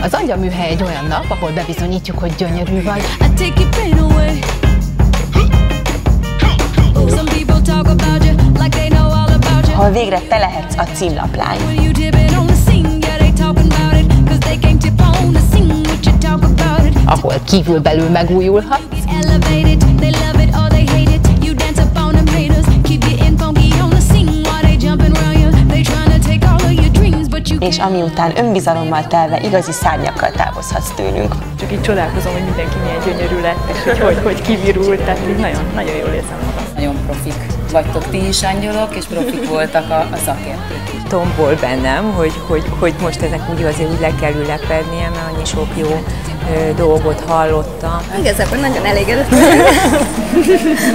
Az angyalműhely egy olyan nap, ahol bebizonyítjuk, hogy gyönyörű vagy. Ahol végre te lehetsz a címlaplány. Ahol kívül-belül megújulhatsz. És ami után önbizalommal telve igazi szárnyakkal távozhatsz tőlünk. Csak így csodálkozom, hogy mindenki milyen gyönyörű lett, és hogy kivirult, tehát így nagyon jól érzem magam. Nagyon profik vagytok ti is, angyalok, és profik voltak a szakértők is. Tombol bennem, hogy most ezek azért úgy le kell ülepednie, mert annyi sok jó dolgot hallottam. Igazából nagyon elégedett vagyok,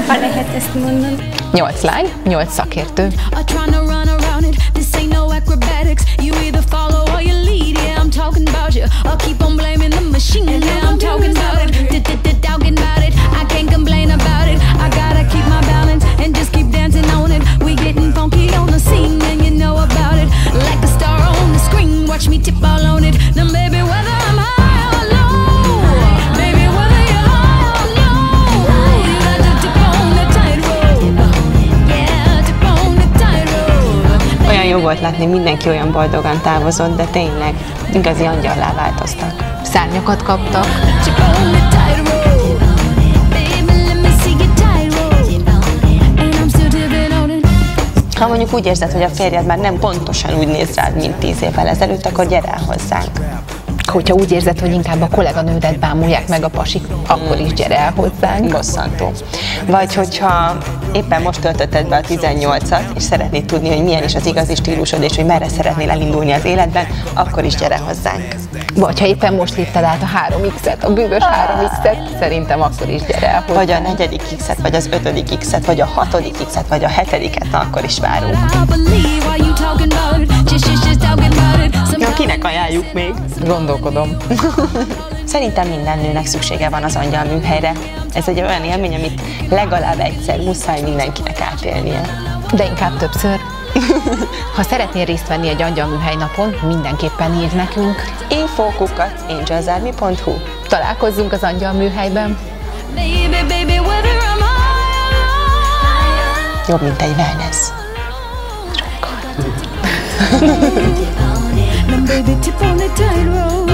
ha lehet ezt mondani. 8 lány, 8 szakértő. Jó volt látni, mindenki olyan boldogan távozott, de tényleg igazi angyallá változtak. Szárnyakat kaptak. Ha mondjuk úgy érzed, hogy a férjed már nem pontosan úgy néz rád, mint 10 évvel ezelőtt, akkor gyere el hozzánk. Hogyha úgy érzed, hogy inkább a kolléganődet bámulják meg a pasik, akkor is gyere el hozzánk. Bosszantó. Vagy hogyha éppen most töltötted be a 18-at, és szeretnéd tudni, hogy milyen is az igazi stílusod, és hogy merre szeretnél elindulni az életben, akkor is gyere hozzánk. Vagy ha éppen most lépted át a 3X-et, a bűvös 3X-et, szerintem akkor is gyere el hozzánk. Vagy a 4. X-et, vagy az 5. X-et, vagy a 6. X-et, vagy a 7-et, akkor is várunk. Ja, kinek ajánljuk még? Gondolkodom. Szerintem minden nőnek szüksége van az angyalműhelyre. Ez egy olyan élmény, amit legalább egyszer muszáj mindenkinek átélnie. De inkább többször. Ha szeretnél részt venni egy angyalműhely napon, mindenképpen írd nekünk. info@angelsarmy.hu. Találkozzunk az angyalműhelyben. Jobb, mint egy wellness. Baby, tip on the tightrope.